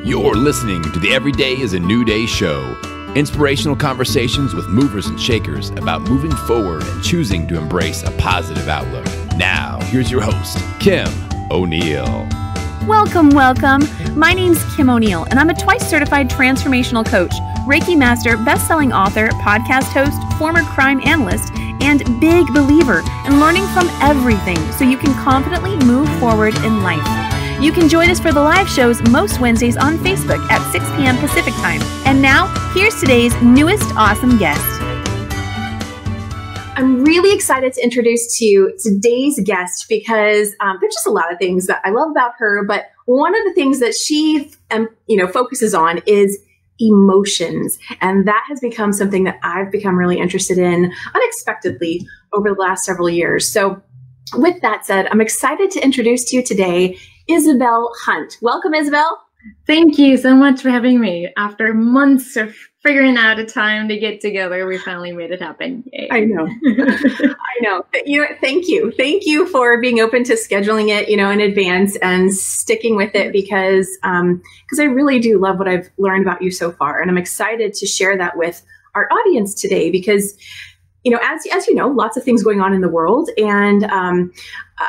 You're listening to the Every Day is a New Day show. Inspirational conversations with movers and shakers about moving forward and choosing to embrace a positive outlook. Now, here's your host, Kim O'Neill. Welcome, welcome. My name's Kim O'Neill, and I'm a twice certified transformational coach, Reiki master, best-selling author, podcast host, former crime analyst, and big believer in learning from everything so you can confidently move forward in life. You can join us for the live shows most Wednesdays on Facebook at 6 p.m. Pacific Time. And now, here's today's newest awesome guest. I'm really excited to introduce to you today's guest because there's just a lot of things that I love about her, but one of the things that she focuses on is emotions. And that has become something that I've become really interested in unexpectedly over the last several years. So with that said, I'm excited to introduce to you today Isabel Hundt. Welcome, Isabel. Thank you so much for having me. After months of figuring out a time to get together, we finally made it happen. Yay. I know. I know. Thank you. Thank you for being open to scheduling it, in advance and sticking with it because I really do love what I've learned about you so far. And I'm excited to share that with our audience today because as you know, lots of things going on in the world. And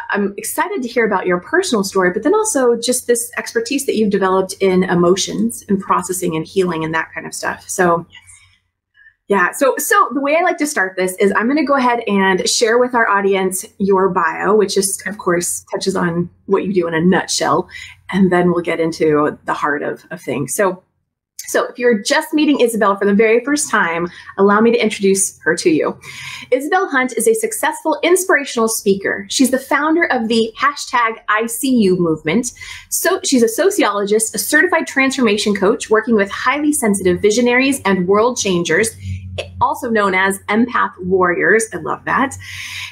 I'm excited to hear about your personal story, but then also just this expertise that you've developed in emotions and processing and healing and that kind of stuff. So yeah, so the way I like to start this is I'm going to go ahead and share with our audience your bio, which is, of course, touches on what you do in a nutshell. And then we'll get into the heart of things. So if you're just meeting Isabel for the very first time, allow me to introduce her to you. Isabel Hundt is a successful inspirational speaker. She's the founder of the #ICU movement. So she's a sociologist, a certified transformation coach, working with highly sensitive visionaries and world changers, also known as empath warriors. I love that.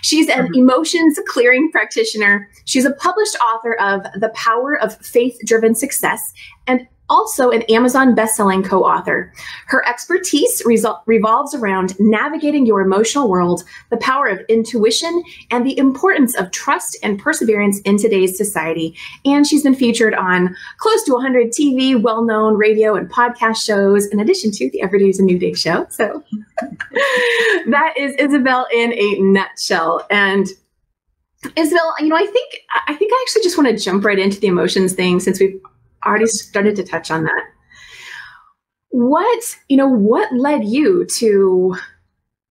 She's an emotions clearing practitioner. She's a published author of The Power of Faith-Driven Success and also an Amazon best-selling co-author. Her expertise revolves around navigating your emotional world, the power of intuition, and the importance of trust and perseverance in today's society. And she's been featured on close to 100 TV, well-known radio and podcast shows, in addition to the Every Day is a New Day show. So that is Isabel in a nutshell. And Isabel, I think I actually just want to jump right into the emotions thing since we've already started to touch on that. What led you to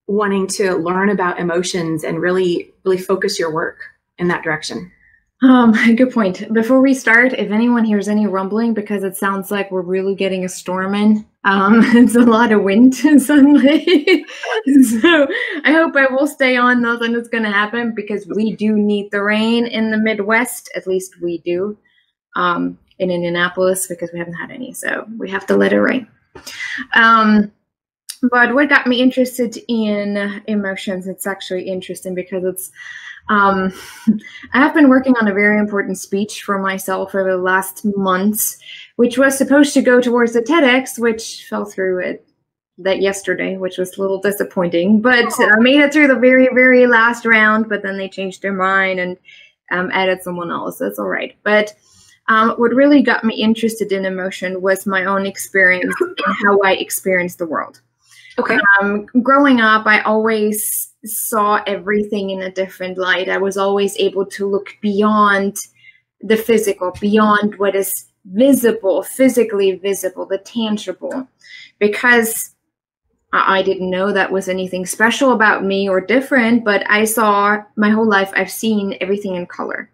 wanting to learn about emotions and really focus your work in that direction? Good point. Before we start, if anyone hears any rumbling, because it sounds like we're really getting a storm in, it's a lot of wind suddenly. So I hope I will stay on. Nothing is going to happen because we do need the rain in the Midwest. At least we do. In Indianapolis because we haven't had any, so we have to let it rain. But what got me interested in emotions, it's actually interesting because it's, I have been working on a very important speech for myself over the last months, which was supposed to go towards the TEDx, which fell through that yesterday, which was a little disappointing, but I made it through the very, very last round, but then they changed their mind and added someone else. That's all right. But what really got me interested in emotion was my own experience and how I experienced the world. Okay. Growing up, I always saw everything in a different light. I was always able to look beyond the physical, beyond what is visible, physically visible, the tangible, because I didn't know that was anything special about me or different, but I saw my whole life, I've seen everything in color.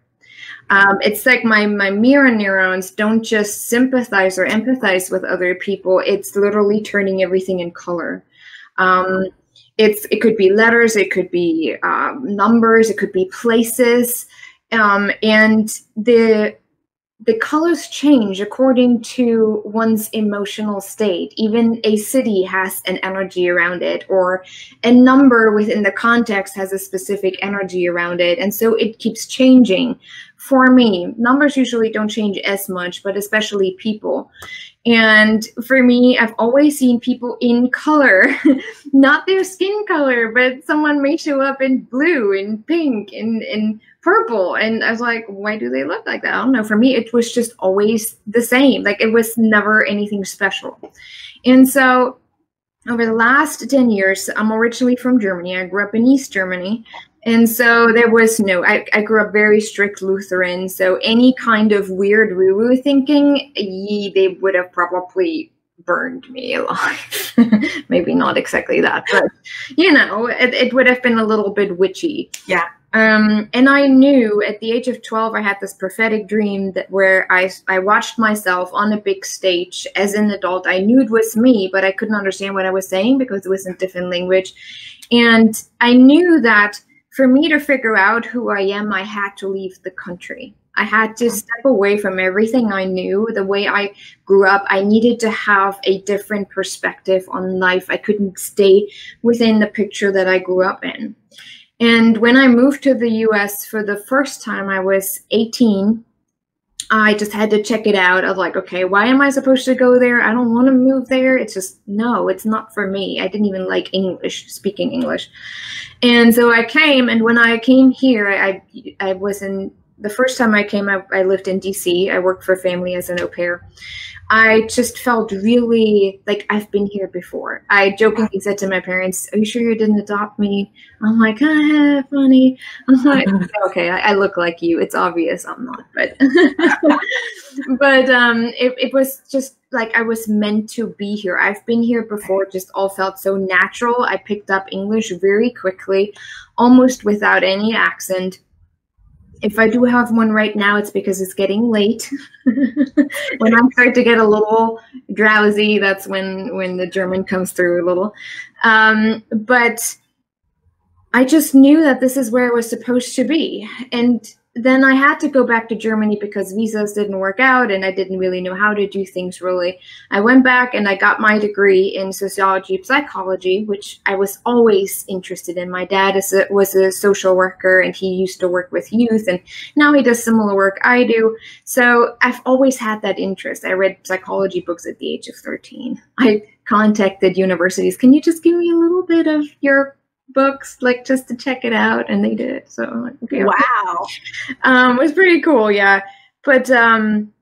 It's like my mirror neurons don't just sympathize or empathize with other people. It's literally turning everything in color. It could be letters, it could be numbers, it could be places, and the colors change according to one's emotional state. Even a city has an energy around it, or a number within the context has a specific energy around it, and so it keeps changing. For me, numbers usually don't change as much, but especially people. And for me, I've always seen people in color, not their skin color, but someone may show up in blue, in pink, in purple. And I was like, why do they look like that? I don't know. For me, it was just always the same. Like, it was never anything special. And so over the last 10 years, I'm originally from Germany. I grew up in East Germany. And so there was I grew up very strict Lutheran. So any kind of weird woo-woo thinking, they would have probably burned me alive. Maybe not exactly that, but it would have been a little bit witchy. Yeah. And I knew at the age of 12, I had this prophetic dream where I watched myself on a big stage as an adult. I knew it was me, but I couldn't understand what I was saying because it was in different language. And I knew that for me to figure out who I am, I had to leave the country. I had to step away from everything I knew, the way I grew up. I needed to have a different perspective on life. I couldn't stay within the picture that I grew up in. And when I moved to the US for the first time, I was 18. I just had to check it out. I was like, okay, why am I supposed to go there? I don't want to move there. It's just, no, it's not for me. I didn't even like speaking English. And so I came, and when I came here, I was in, the first time I came, I lived in DC. I worked for a family as an au pair. I just felt really like I've been here before. I jokingly said to my parents, "Are you sure you didn't adopt me?" I'm like, funny. I'm like, okay, I look like you. It's obvious I'm not, but it was just like I was meant to be here. I've been here before. It just all felt so natural. I picked up English very quickly, almost without any accent. If I do have one right now, it's because it's getting late. When I start to get a little drowsy, that's when the German comes through a little. But I just knew that this is where I was supposed to be. And then I had to go back to Germany because visas didn't work out and I didn't really know how to do things really. I went back and I got my degree in sociology, psychology, which I was always interested in. My dad was a social worker and he used to work with youth, and now he does similar work I do. So I've always had that interest. I read psychology books at the age of 13. I contacted universities. Can you just give me a little bit of your books, like just to check it out? And they did. So I'm like, okay. Wow. It was pretty cool. Yeah. But during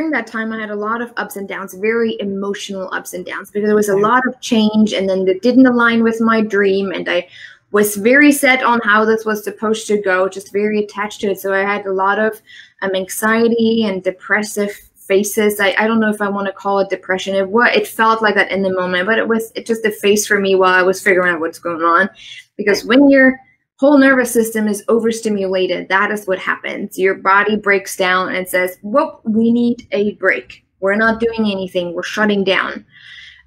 that time I had a lot of ups and downs, very emotional ups and downs, because there was a lot of change and then it didn't align with my dream. And I was very set on how this was supposed to go, just very attached to it. So I had a lot of anxiety and depressive phases. I don't know if I want to call it depression. It felt like that in the moment, but it just a phase for me while I was figuring out what's going on. Because when your whole nervous system is overstimulated, that is what happens. Your body breaks down and says, whoop, we need a break. We're not doing anything. We're shutting down.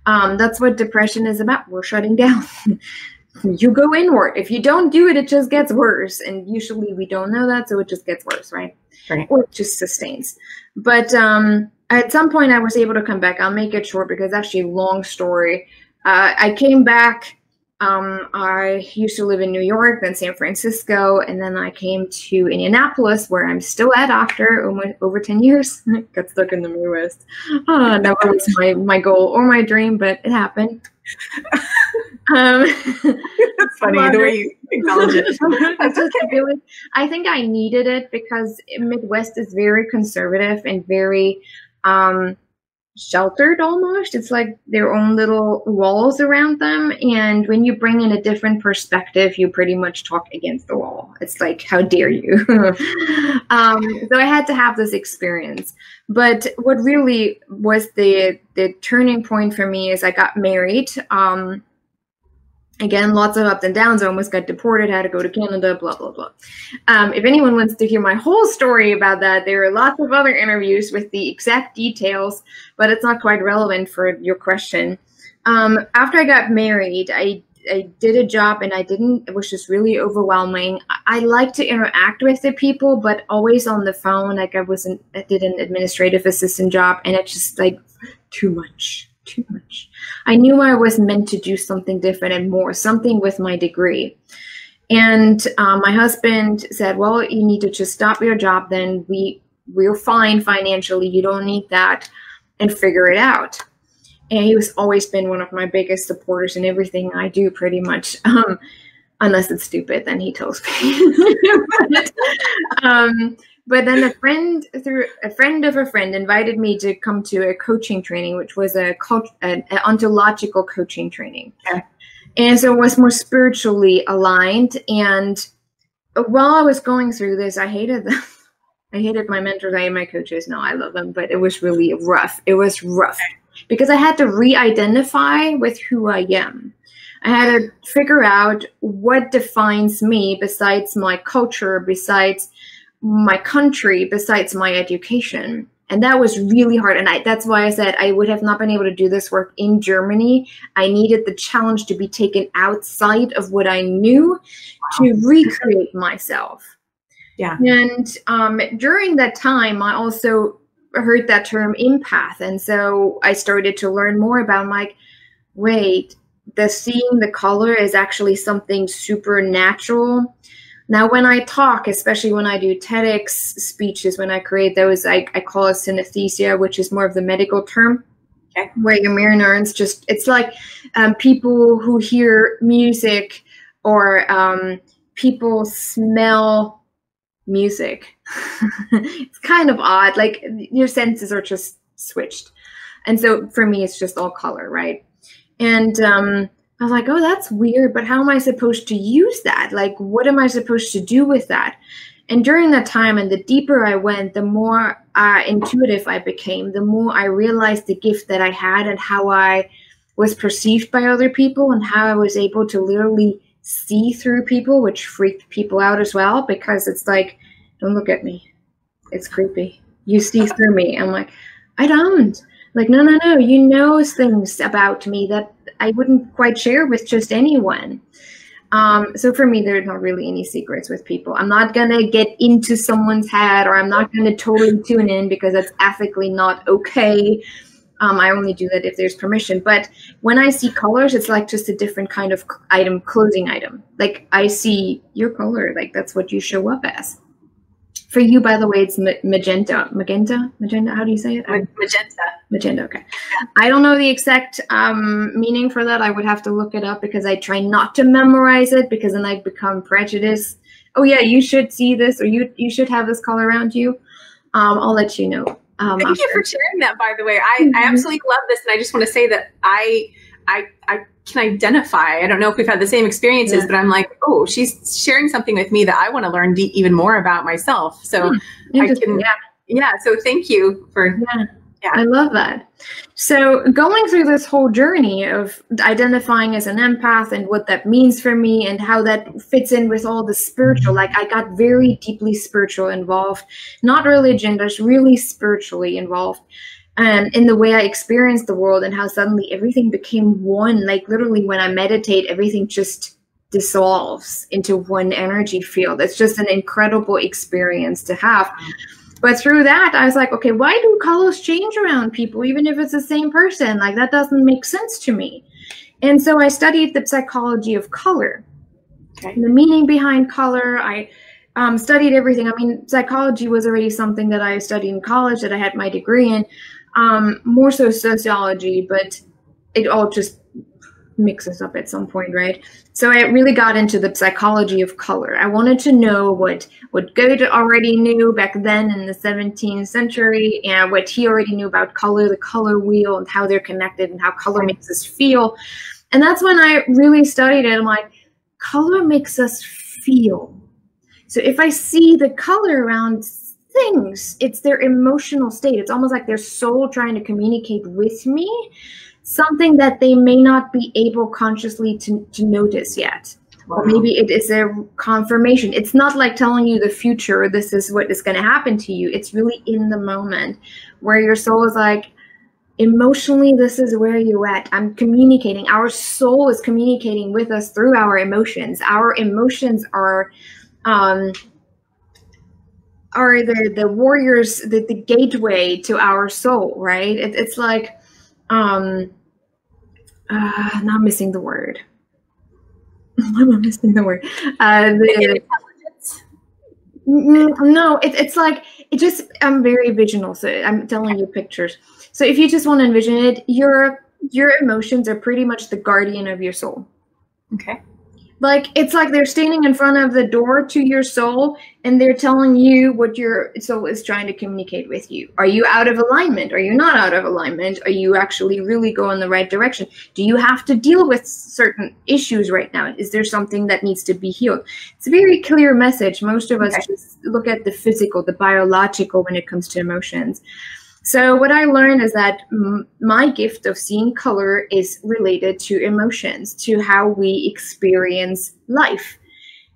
That's what depression is about. We're shutting down. You go inward. If you don't do it, it just gets worse. And usually we don't know that, so it just gets worse, right? Right. Or it just sustains. But at some point I was able to come back. I'll make it short because it's actually a long story. I came back. I used to live in New York, then San Francisco, and then I came to Indianapolis, where I'm still at after over 10 years. Got stuck in the Midwest. That was my goal or my dream, but it happened. That's funny the way you acknowledge it. That's okay. I think I needed it because Midwest is very conservative and very sheltered almost. It's like their own little walls around them. And when you bring in a different perspective, you pretty much talk against the wall. It's like, how dare you? So I had to have this experience. But what really was the turning point for me is I got married. Again, lots of ups and downs. I almost got deported, had to go to Canada, blah, blah, blah. If anyone wants to hear my whole story about that, there are lots of other interviews with the exact details, but it's not quite relevant for your question. After I got married, I did a job and it was just really overwhelming. I like to interact with the people, but always on the phone. Like I did an administrative assistant job and it's just like too much. I knew I was meant to do something different and more, something with my degree. And my husband said, well, you need to just stop your job. Then we're fine financially. You don't need that, and figure it out. And he was always been one of my biggest supporters in everything I do pretty much. unless it's stupid, then he tells me. But then a friend of a friend invited me to come to a coaching training, which was an ontological coaching training. Okay. And so it was more spiritually aligned. And while I was going through this, I hated them. I hated my mentors. I hate my coaches. No, I love them, but it was really rough. It was rough because I had to re-identify with who I am. I had to figure out what defines me besides my culture, besides my country, besides my education. And that was really hard. And that's why I said I would have not been able to do this work in Germany. I needed the challenge to be taken outside of what I knew to recreate myself. Yeah. And during that time, I also heard that term empath. And so I started to learn more about, like, wait, seeing the color is actually something supernatural. Now, when I talk, especially when I do TEDx speeches, when I create those, I call it synesthesia, which is more of the medical term, where your mirror neurons it's like people who hear music or people smell music. It's kind of odd, like your senses are just switched. And so for me, it's just all color, right? And I was like, oh, that's weird, but how am I supposed to use that? Like, what am I supposed to do with that? And during that time, and the deeper I went, the more intuitive I became, the more I realized the gift that I had and how I was perceived by other people and how I was able to literally see through people, which freaked people out as well, because it's like, don't look at me. It's creepy. You see through me. I'm like, I don't. Like, no, you know things about me that I wouldn't quite share with just anyone. So for me, there's not really any secrets with people. I'm not going to get into someone's head, or I'm not going to totally tune in because that's ethically not okay. I only do that if there's permission. But when I see colors, it's like just a different kind of item, clothing item. Like, I see your color, like that's what you show up as. For you, by the way, it's magenta. How do you say it? Magenta, okay. I don't know the exact meaning for that. I would have to look it up because I try not to memorize it, because then I become prejudiced. Oh yeah, you should see this, or you should have this color around you. I'll let you know. Thank you for sharing that, by the way. I absolutely love this, and I just want to say that I can identify. I don't know if we've had the same experiences, but I'm like, oh, she's sharing something with me that I want to learn even more about myself. So I can, so thank you for, I love that. So going through this whole journey of identifying as an empath and what that means for me and how that fits in with all the spiritual, like I got very deeply spiritual involved, not religion, just really spiritually involved. And in the way I experienced the world, and how suddenly everything became one. Like literally when I meditate, everything just dissolves into one energy field. It's just an incredible experience to have. But through that, I was like, okay, why do colors change around people, even if it's the same person? Like, that doesn't make sense to me. And so I studied the psychology of color, the meaning behind color. I studied everything. I mean, psychology was already something that I studied in college, that I had my degree in. More so sociology, but it all just mixes up at some point, right? So I really got into the psychology of color. I wanted to know what Goethe already knew back then in the 17th century, and what he already knew about color, the color wheel, and how they're connected, and how color makes us feel. And that's when I really studied it. I'm like, color makes us feel. So if I see the color around things, it's their emotional state. It's almost like their soul trying to communicate with me, something that they may not be able consciously to notice yet. Or maybe it is a confirmation. It's not like telling you the future, this is what is going to happen to you. It's really in the moment where your soul is like, emotionally, this is where you're at. I'm communicating. Our soul is communicating with us through our emotions. Our emotions are the warriors, the gateway to our soul, right? It's like, now I'm missing the word. I'm missing the word. Intelligence? No, it's like, it just, I'm very visual, so I'm telling you pictures. So if you just want to envision it, your emotions are pretty much the guardian of your soul. Okay. Like, it's like they're standing in front of the door to your soul and they're telling you what your soul is trying to communicate with you. Are you out of alignment? Are you not out of alignment? Are you actually really going the right direction? Do you have to deal with certain issues right now? Is there something that needs to be healed? It's a very clear message. Most of us just look at the physical, the biological when it comes to emotions. So what I learned is that my gift of seeing color is related to emotions, to how we experience life.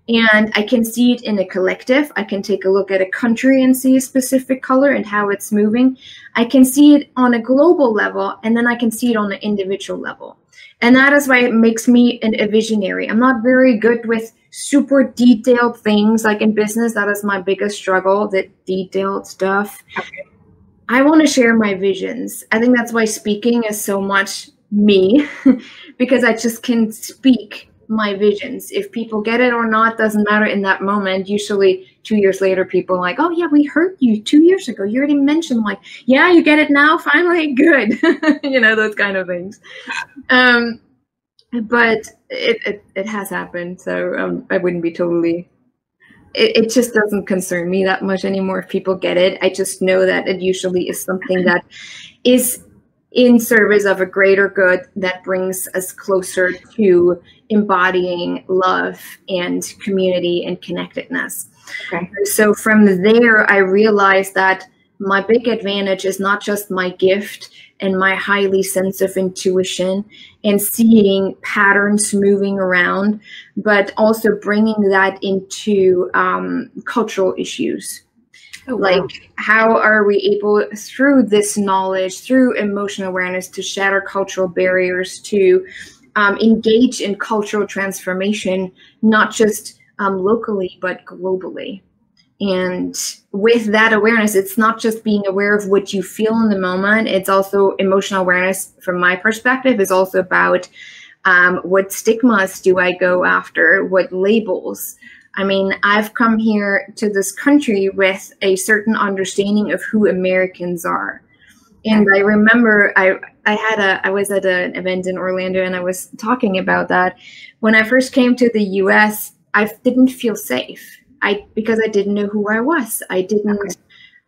And I can see it in a collective. I can take a look at a country and see a specific color and how it's moving. I can see it on a global level, and then I can see it on an individual level. And that is why it makes me a visionary. I'm not very good with super detailed things. Like in business, that is my biggest struggle, the detailed stuff. Okay. I want to share my visions. I think that's why speaking is so much me, because I just can speak my visions. If people get it or not, doesn't matter in that moment. Usually 2 years later, people are like, oh yeah, we heard you 2 years ago. You already mentioned, like, yeah, you get it now, finally, good. Those kind of things. But it has happened. So I wouldn't be totally... It just doesn't concern me that much anymore if people get it. I just know that it usually is something that is in service of a greater good that brings us closer to embodying love and community and connectedness. Okay. So from there, I realized that my big advantage is not just my gift and my highly sense of intuition and seeing patterns moving around, but also bringing that into cultural issues. Oh, wow. Like, how are we able, through this knowledge, through emotional awareness, to shatter cultural barriers, to engage in cultural transformation, not just locally, but globally. And with that awareness, it's not just being aware of what you feel in the moment. It's also emotional awareness, from my perspective, is also about what stigmas do I go after, what labels. I mean, I've come here to this country with a certain understanding of who Americans are. And I remember I was at an event in Orlando and I was talking about that. When I first came to the US, I didn't feel safe. Because I didn't know who I was. I didn't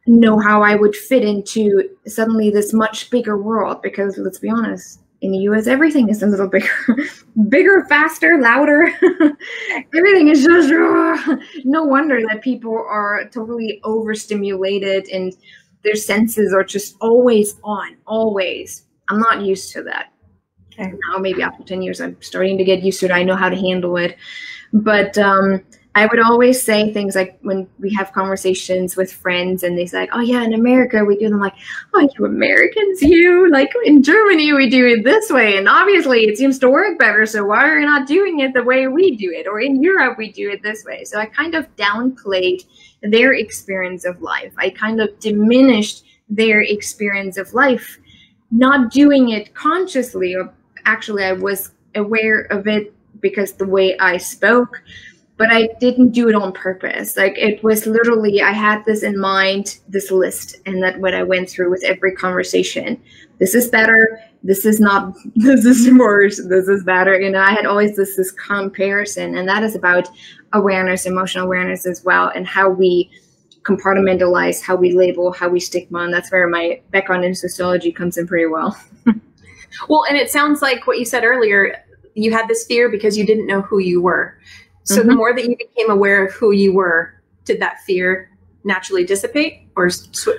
know how I would fit into suddenly this much bigger world, because let's be honest, in the US, everything is a little bigger, faster, louder. Everything is just, no wonder that people are totally overstimulated and their senses are just always on, always. I'm not used to that. Okay. Now, maybe after 10 years, I'm starting to get used to it. I know how to handle it. But I would always say things like, when we have conversations with friends and they say, like, oh yeah, in America we do them, like, oh, you Americans, like in Germany we do it this way, and obviously it seems to work better, so why are you not doing it the way we do it? Or in Europe we do it this way. So I kind of downplayed their experience of life. I kind of diminished their experience of life, not doing it consciously, or actually I was aware of it because the way I spoke, but I didn't do it on purpose. Like, it was literally, I had this in mind, this list, and that what I went through with every conversation. This is better. This is not, this is worse. This is better. I had always this comparison, and that is about awareness, emotional awareness as well, and how we compartmentalize, how we label, how we stigma. And that's where my background in sociology comes in pretty well. Well, and it sounds like what you said earlier, you had this fear because you didn't know who you were. So the more that you became aware of who you were, did that fear naturally dissipate or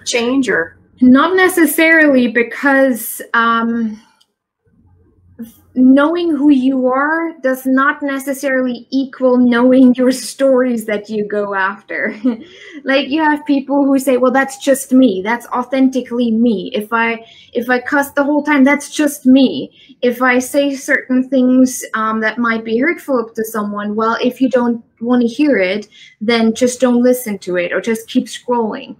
change? Or not necessarily, because knowing who you are does not necessarily equal knowing your stories that you go after. Like, you have people who say, well, that's just me. That's authentically me. If I cuss the whole time, that's just me. If I say certain things that might be hurtful to someone, well, if you don't want to hear it, then just don't listen to it, or just keep scrolling.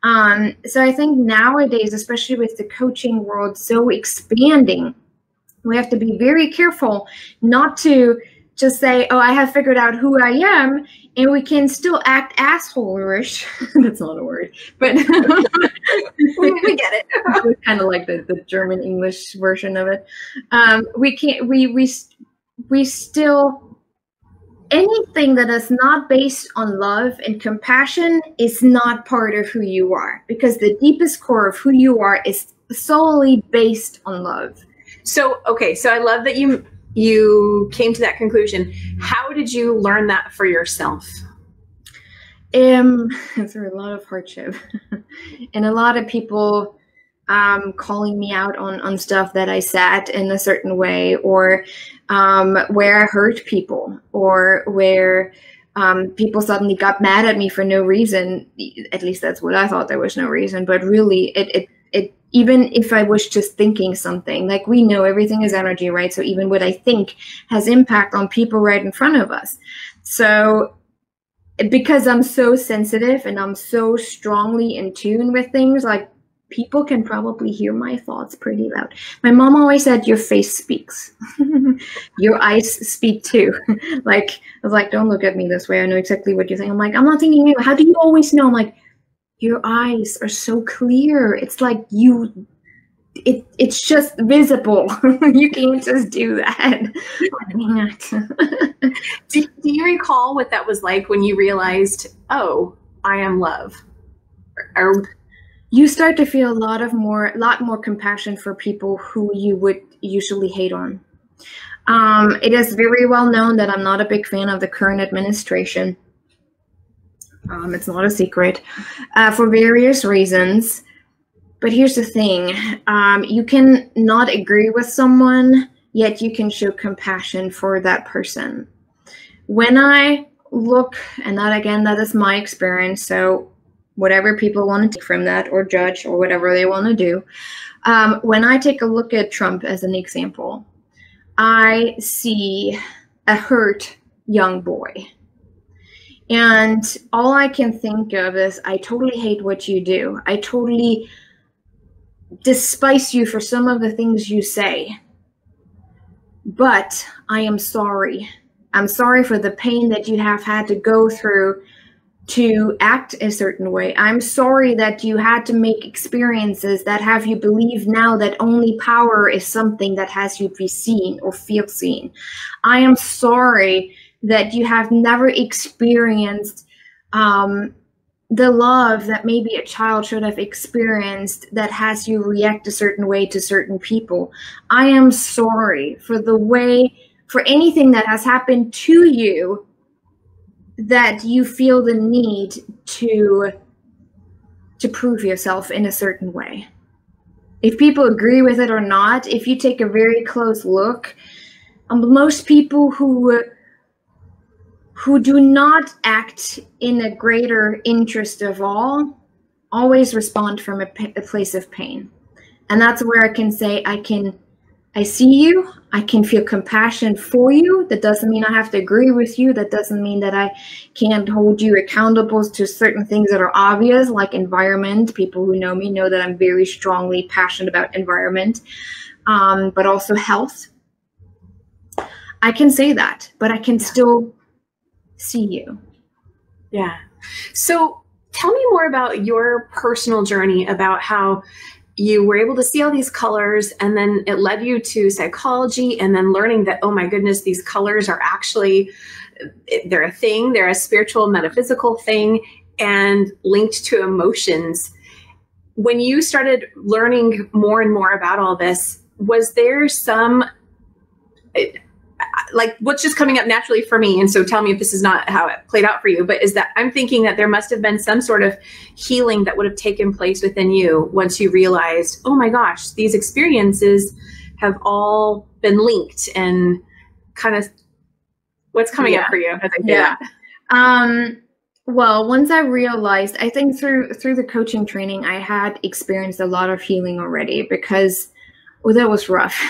So I think nowadays, especially with the coaching world so expanding, we have to be very careful not to just say, oh, I have figured out who I am, and we can still act asshole-ish. That's not a word, but we get it. It's kind of like the German English version of it. We still anything that is not based on love and compassion is not part of who you are, because the deepest core of who you are is solely based on love. So, okay. So I love that you came to that conclusion. How did you learn that for yourself? Through a lot of hardship and a lot of people calling me out on stuff that I said in a certain way, or where I hurt people, or where people suddenly got mad at me for no reason. At least that's what I thought. There was no reason, but really it even if I was just thinking something, like, we know everything is energy, right? So even what I think has impact on people right in front of us. So because I'm so sensitive and I'm so strongly in tune with things, like, people can probably hear my thoughts pretty loud. My mom always said, your face speaks. Your eyes speak too. Like, I was like, don't look at me this way. I know exactly what you're saying. I'm like, I'm not thinking, how do you always know? I'm like, your eyes are so clear. It's like it's just visible. You can't just do that. Do you recall what that was like when you realized, oh, I am love? Or you start to feel a lot more compassion for people who you would usually hate on. It is very well known that I'm not a big fan of the current administration. It's not a secret, for various reasons. But here's the thing. You can not agree with someone, yet you can show compassion for that person. When I look, and that is my experience, so whatever people want to take from that, or judge, or whatever they want to do. When I take a look at Trump as an example, I see a hurt young boy. And all I can think of is, I totally hate what you do. I totally despise you for some of the things you say. But I am sorry. I'm sorry for the pain that you have had to go through to act a certain way. I'm sorry that you had to make experiences that have you believe now that only power is something that has you be seen or feel seen. I am sorry that you have never experienced the love that maybe a child should have experienced that has you react a certain way to certain people. I am sorry for for anything that has happened to you that you feel the need to prove yourself in a certain way. If people agree with it or not, if you take a very close look, most people who do not act in a greater interest of all always respond from a place of pain. And that's where I can say, I see you, I can feel compassion for you. That doesn't mean I have to agree with you. That doesn't mean that I can't hold you accountable to certain things that are obvious, like environment. People who know me know that I'm very strongly passionate about environment, but also health. I can say that, but I can still see you. Yeah. So tell me more about your personal journey, about how you were able to see all these colors, and then it led you to psychology, and then learning that, oh my goodness, these colors are actually, they're a thing, they're a spiritual, metaphysical thing, and linked to emotions. When you started learning more and more about all this, was there some, like, what's just coming up naturally for me, and so tell me if this is not how it played out for you, but is that I'm thinking that there must have been some sort of healing that would have taken place within you once you realized, oh my gosh, these experiences have all been linked, and kind of what's coming up for you as I say that? Well, once I realized, I think through the coaching training, I had experienced a lot of healing already, because that was rough.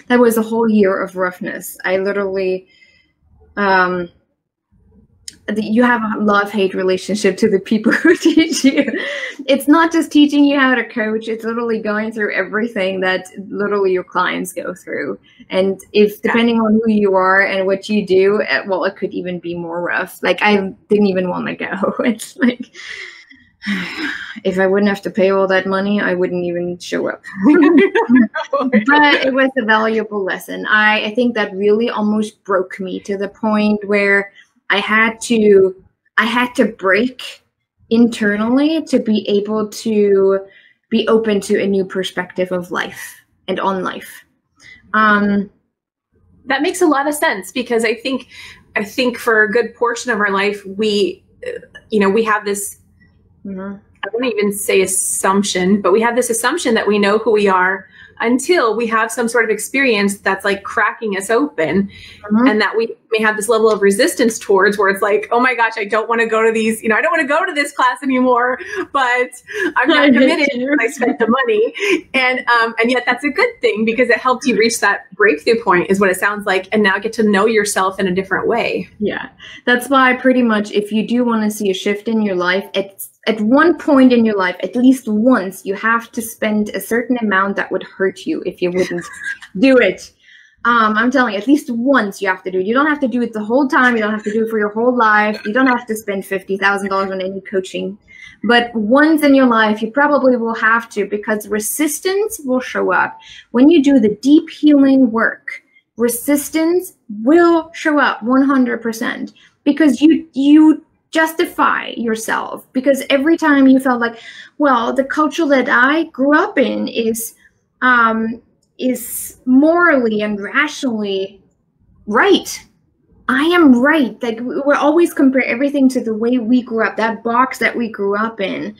That was a whole year of roughness. I literally, you have a love-hate relationship to the people who teach you. It's not just teaching you how to coach. It's literally going through everything that literally your clients go through. And if depending on who you are and what you do, well, it could even be more rough. Like, I didn't even want to go. It's like, if I wouldn't have to pay all that money, I wouldn't even show up. But it was a valuable lesson. I think that really almost broke me to the point where I had to break internally to be able to be open to a new perspective of life and on life. That makes a lot of sense, because I think for a good portion of our life, we have this, I wouldn't even say assumption, but we have this assumption that we know who we are until we have some sort of experience that's like cracking us open, and that we may have this level of resistance towards, where it's like, oh my gosh, I don't want to go to these, I don't want to go to this class anymore, but I'm not committed. I spent the money. And yet that's a good thing, because it helped you reach that breakthrough point, is what it sounds like, and now get to know yourself in a different way. Yeah. That's why pretty much, if you do want to see a shift in your life, at one point in your life, at least once, you have to spend a certain amount that would hurt you if you wouldn't do it. I'm telling you, at least once you have to do it. You don't have to do it the whole time. You don't have to do it for your whole life. You don't have to spend $50,000 on any coaching. But once in your life, you probably will have to, because resistance will show up. When you do the deep healing work, resistance will show up 100%, because you justify yourself, because every time you felt like, well, the culture that I grew up in is morally and rationally right. I am right. Like, we're always compare everything to the way we grew up, that box that we grew up in.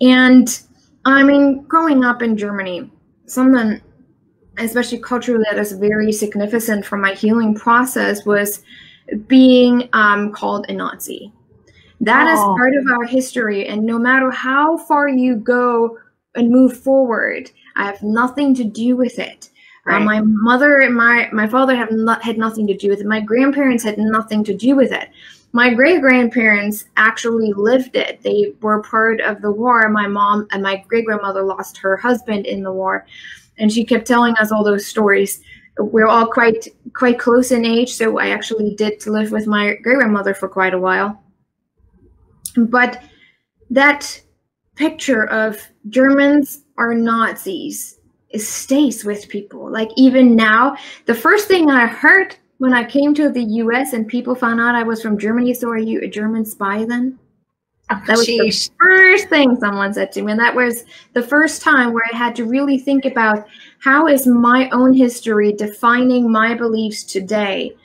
And I mean, growing up in Germany, something especially culturally that is very significant for my healing process was being called a Nazi. That is part of our history, and no matter how far you go and move forward, I have nothing to do with it. Right. My mother and my father had nothing to do with it. My grandparents had nothing to do with it. My great-grandparents actually lived it. They were part of the war. My mom and my great-grandmother lost her husband in the war, and she kept telling us all those stories. We're all quite close in age, so I actually did live with my great-grandmother for quite a while. But that picture of Germans are Nazis, it stays with people. Like, even now, the first thing I heard when I came to the US and people found out I was from Germany, so are you a German spy then? Oh, that was the first thing someone said to me. And that was the first time where I had to really think about, how is my own history defining my beliefs today?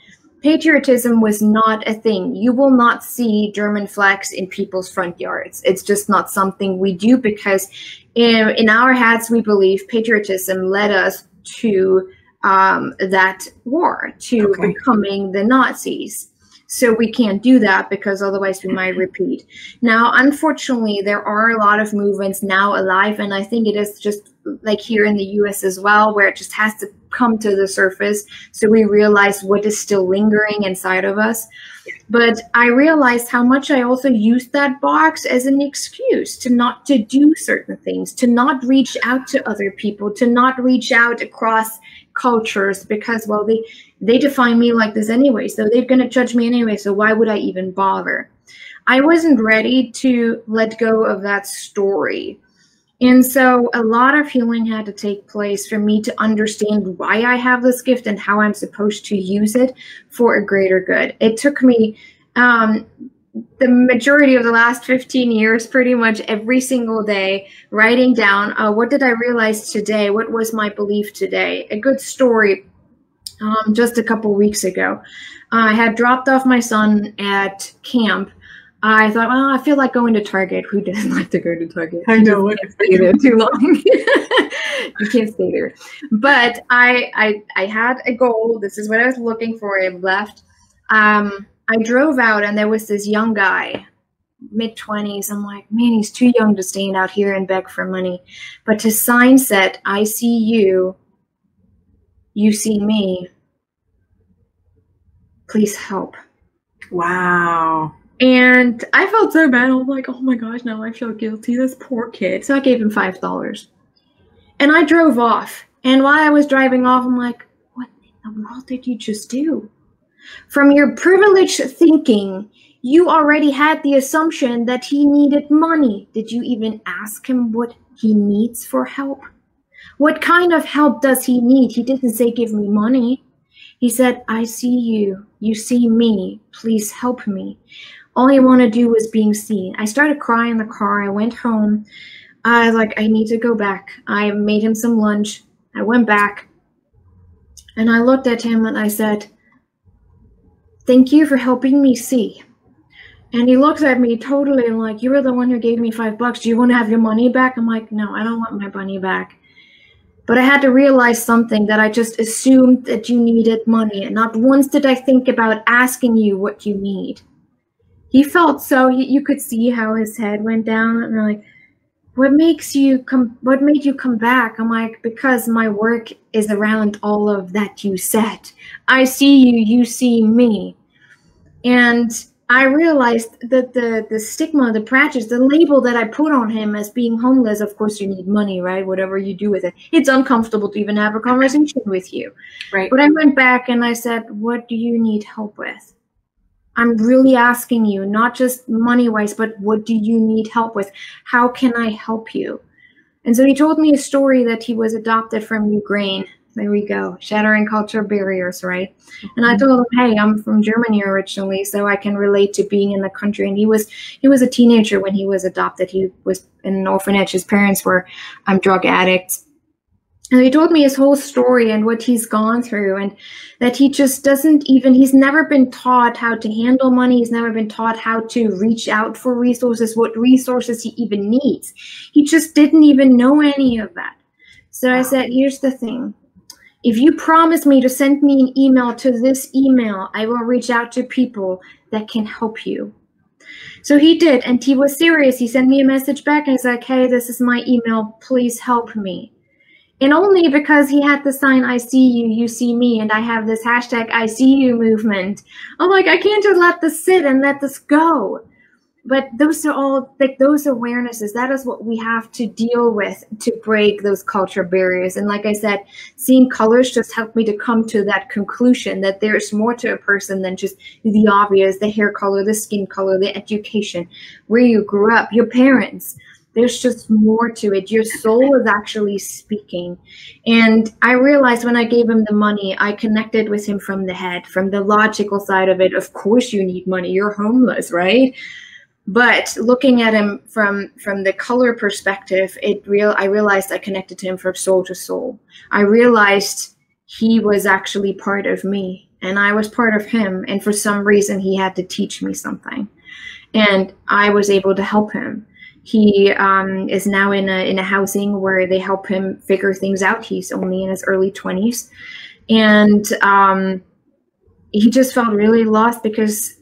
Patriotism was not a thing. You will not see German flags in people's front yards. It's just not something we do, because in our heads, we believe patriotism led us to that war, to becoming the Nazis. So we can't do that, because otherwise we might repeat. Now, unfortunately, there are a lot of movements now alive, and I think it is just like here in the US as well, where it just has to come to the surface so we realize what is still lingering inside of us. But I realized how much I also used that box as an excuse to not to do certain things, to not reach out to other people, to not reach out across cultures, because, well, they define me like this anyway, so they're going to judge me anyway, so why would I even bother? I wasn't ready to let go of that story. And so a lot of healing had to take place for me to understand why I have this gift and how I'm supposed to use it for a greater good. It took me the majority of the last 15 years, pretty much every single day, writing down, what did I realize today? What was my belief today? A good story, just a couple weeks ago. I had dropped off my son at camp. I thought, well, I feel like going to Target. Who doesn't like to go to Target? I know. You can't stay there too long. You can't stay there. But I had a goal. This is what I was looking for. I left. I drove out, and there was this young guy, mid-20s. I'm like, man, he's too young to stand out here and beg for money. But his sign said, I see you. You see me. Please help. Wow. And I felt so bad. I was like, oh my gosh, now I feel guilty. This poor kid. So I gave him $5. And I drove off. And while I was driving off, I'm like, what in the world did you just do? From your privileged thinking, you already had the assumption that he needed money. Did you even ask him what he needs for help? What kind of help does he need? He didn't say, give me money. He said, I see you. You see me. Please help me. All I want to do is being seen. I started crying in the car. I went home. I was like, I need to go back. I made him some lunch. I went back and I looked at him and I said, thank you for helping me see. And he looks at me totally like, you were the one who gave me $5. Do you want to have your money back? I'm like, no, I don't want my money back. But I had to realize something, that I just assumed that you needed money. And not once did I think about asking you what you need. He felt so, you could see how his head went down. And I'm like, what made you come back? I'm like, because my work is around all of that you said. I see you, you see me. And I realized that the stigma, the prejudice, the label that I put on him as being homeless, of course you need money, right? Whatever you do with it. It's uncomfortable to even have a conversation with you. Right. But I went back and I said, what do you need help with? I'm really asking you, not just money-wise, but what do you need help with? How can I help you? And so he told me a story that he was adopted from Ukraine. There we go. Shattering cultural barriers, right? And I told him, hey, I'm from Germany originally, so I can relate to being in the country. And he was a teenager when he was adopted. He was in an orphanage. His parents were drug addicts. And he told me his whole story and what he's gone through, and that he just he's never been taught how to handle money. He's never been taught how to reach out for resources, what resources he even needs. He just didn't even know any of that. So I said, here's the thing. If you promise me to send me an email to this email, I will reach out to people that can help you. So he did, and he was serious. He sent me a message back and he's like, hey, this is my email. Please help me. And only because he had the sign, I see you, you see me, and I have this hashtag I see you movement. I'm like, I can't just let this sit and let this go. But those are all, like, those awarenesses, that is what we have to deal with to break those cultural barriers. And like I said, seeing colors just helped me to come to that conclusion that there's more to a person than just the obvious, the hair color, the skin color, the education, where you grew up, your parents. There's just more to it. Your soul is actually speaking. And I realized when I gave him the money, I connected with him from the head, from the logical side of it. Of course you need money. You're homeless, right? But looking at him from the color perspective, I realized I connected to him from soul to soul. I realized he was actually part of me and I was part of him. And for some reason, he had to teach me something. And I was able to help him. He is now in a housing where they help him figure things out. He's only in his early 20s. And he just felt really lost because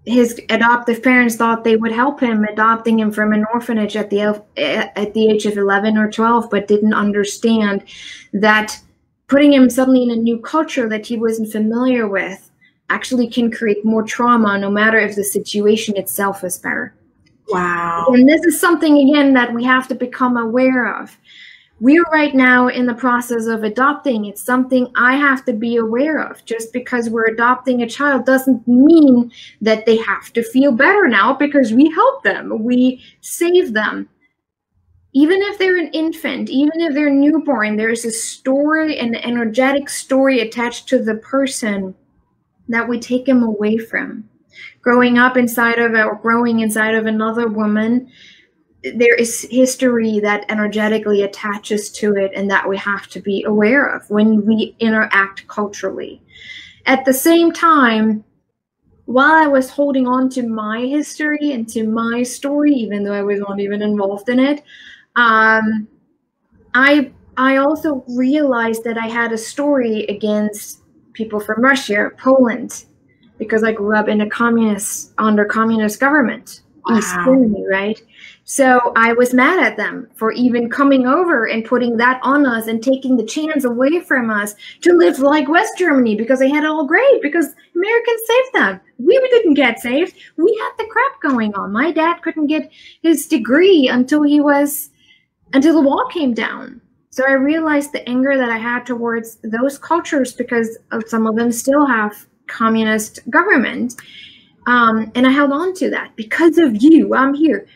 his adoptive parents thought they would help him, adopting him from an orphanage at the age of 11 or 12, but didn't understand that putting him suddenly in a new culture that he wasn't familiar with actually can create more trauma, no matter if the situation itself is better. Wow. And this is something, again, that we have to become aware of. We're right now in the process of adopting. It's something I have to be aware of. Just because we're adopting a child doesn't mean that they have to feel better now because we help them, we save them. Even if they're an infant, even if they're newborn, there's a story, an energetic story attached to the person that we take them away from. Growing inside of another woman, there is history that energetically attaches to it and that we have to be aware of when we interact culturally. At the same time, while I was holding on to my history and to my story, even though I was not even involved in it, I also realized that I had a story against people from Russia, Poland, because I grew up in under communist government, wow. East Germany, right? So I was mad at them for even coming over and putting that on us and taking the chance away from us to live like West Germany, because they had it all great, because Americans saved them. We didn't get saved. We had the crap going on. My dad couldn't get his degree until the wall came down. So I realized the anger that I had towards those cultures, because some of them still have communist government. And I held on to that. Because of you, I'm here.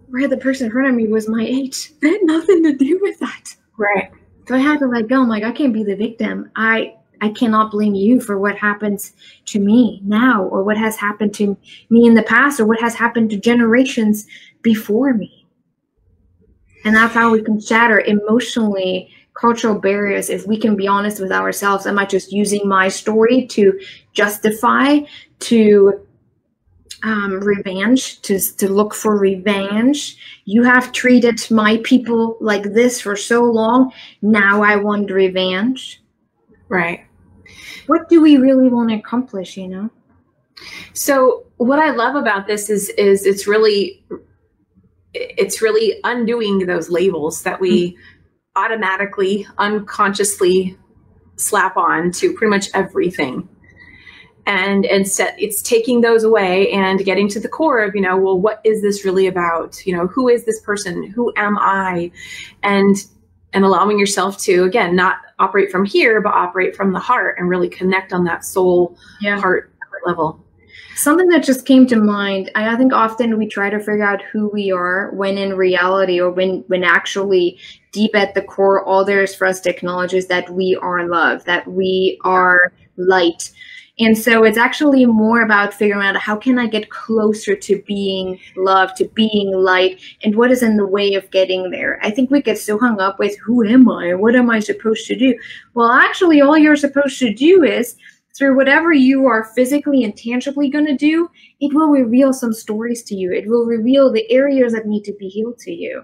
Where the person in front of me was my age. It had nothing to do with that. Right. So I had to let go. I'm like, I can't be the victim. I I cannot blame you for what happens to me now, or what has happened to me in the past, or what has happened to generations before me. And that's how we can shatter emotionally cultural barriers, if we can be honest with ourselves. Am I just using my story to justify, to revenge, to look for revenge? You have treated my people like this for so long, now I want revenge. Right. What do we really want to accomplish, you know? So what I love about this is it's really undoing those labels that we automatically, unconsciously slap on to pretty much everything. And instead, it's taking those away and getting to the core of, well, what is this really about? Who is this person? Who am I? And allowing yourself to, again, not operate from here, but operate from the heart and really connect on that soul, heart level. Something that just came to mind, I think often we try to figure out who we are, when in reality, or when actually deep at the core, all there is for us to acknowledge is that we are love, that we are light. And so it's actually more about figuring out, how can I get closer to being love, to being light, and what is in the way of getting there? I think we get so hung up with, who am I? What am I supposed to do? Well, actually, all you're supposed to do is, through whatever you are physically and tangibly going to do, it will reveal some stories to you. It will reveal the areas that need to be healed to you.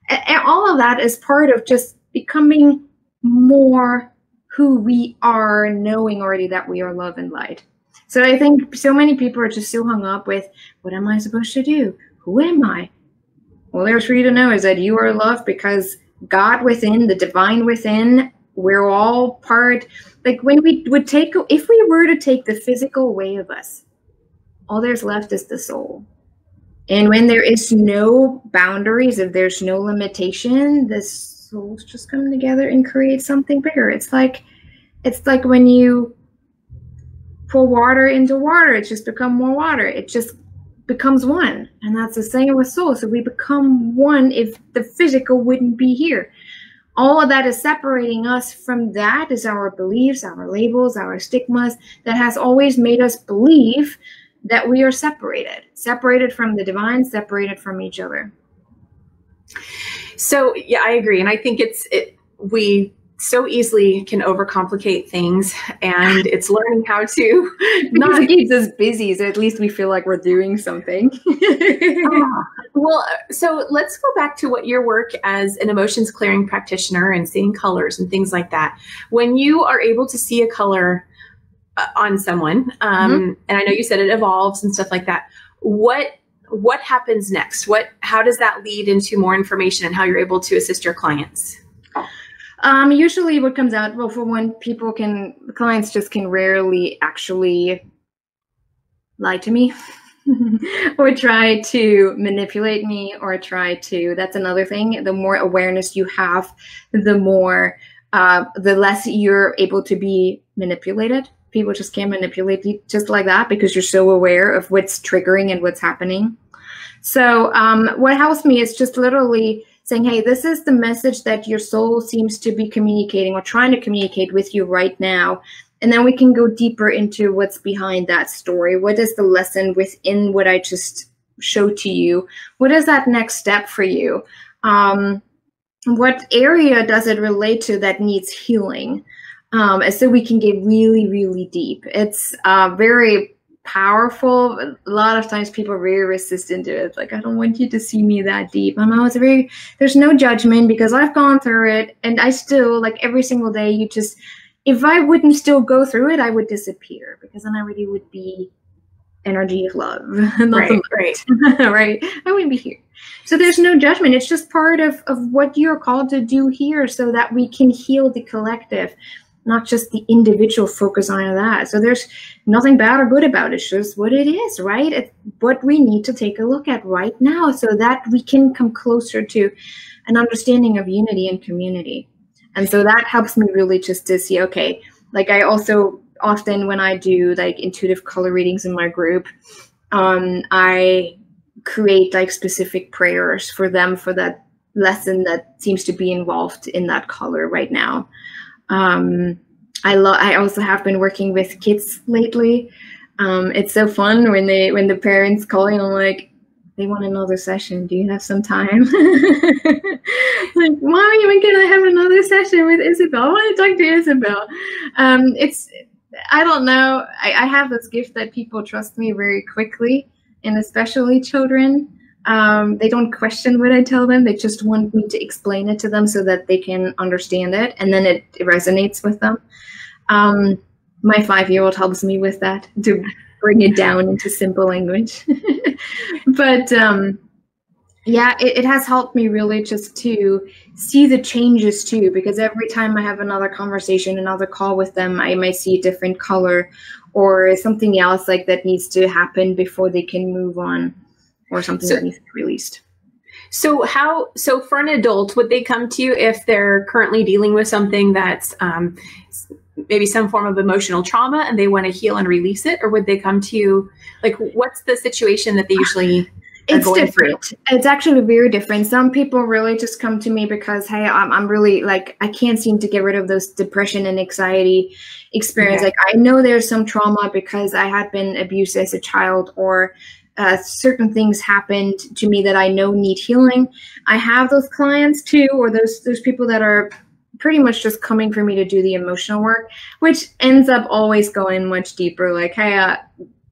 And all of that is part of just becoming more who we are, knowing already that we are love and light. So I think so many people are just so hung up with, what am I supposed to do? Who am I? Well, there's for you to know is that you are love, because God within, the divine within, we're all part. Like when we would take, if we were to take the physical away of us, all there's left is the soul. And when there is no boundaries, if there's no limitation, the souls just come together and create something bigger. It's like when you pour water into water, it's just become more water. It just becomes one. And that's the same with soul. So we become one if the physical wouldn't be here. All of that is separating us from that is our beliefs, our labels, our stigmas that has always made us believe that we are separated from the divine, separated from each other. So yeah, I agree. And I think we so easily can overcomplicate things, and it's learning how to not keep us busy. So at least we feel like we're doing something. Well, so let's go back to what your work as an emotions clearing practitioner and seeing colors and things like that. When you are able to see a color on someone, and I know you said it evolves and stuff like that, what happens next? How does that lead into more information and how you're able to assist your clients? Usually what comes out, well, for one, clients just can rarely actually lie to me or try to manipulate me or that's another thing. The more awareness you have, the less you're able to be manipulated. People just can't manipulate you just like that because you're so aware of what's triggering and what's happening. So what helps me is just literally saying, hey, this is the message that your soul seems to be communicating or trying to communicate with you right now. And then we can go deeper into what's behind that story. What is the lesson within what I just showed to you? What is that next step for you? What area does it relate to that needs healing? So we can get really, really deep. It's very powerful. A lot of times people are very resistant to it. It's like, I don't want you to see me that deep. And there's no judgment because I've gone through it. And I still, like every single day, if I wouldn't still go through it, I would disappear because then I really would be energy of love. Right. Right. I wouldn't be here. So there's no judgment. It's just part of what you're called to do here so that we can heal the collective, not just the individual focus on that. So there's nothing bad or good about it. It's just what it is, right? It's what we need to take a look at right now so that we can come closer to an understanding of unity and community. And so that helps me really just to see, okay, like I also often when I do like intuitive color readings in my group, I create like specific prayers for them for that lesson that seems to be involved in that color right now. I also have been working with kids lately. It's so fun when the parents call and I'm like, they want another session. Do you have some time? Like, Mommy, when can I have another session with Isabel? I want to talk to Isabel. I don't know. I have this gift that people trust me very quickly, and especially children. They don't question what I tell them. They just want me to explain it to them so that they can understand it, and then it resonates with them. My 5-year-old helps me with that, to bring it down into simple language. But yeah, it has helped me really just to see the changes too, because every time I have another conversation, another call with them, I might see a different color or something else like that needs to happen before they can move on, or something that needs to be released. So for an adult, would they come to you if they're currently dealing with something that's maybe some form of emotional trauma and they want to heal and release it? Or would they come to you, like, what's the situation that they usually It's different. It's actually very different. Some people really just come to me because, hey, I'm really, like, I can't seem to get rid of those depression and anxiety experience. Okay. Like, I know there's some trauma because I had been abused as a child, or certain things happened to me that I know need healing. I have those clients too, or those people that are pretty much just coming for me to do the emotional work, which ends up always going much deeper. Like, hey,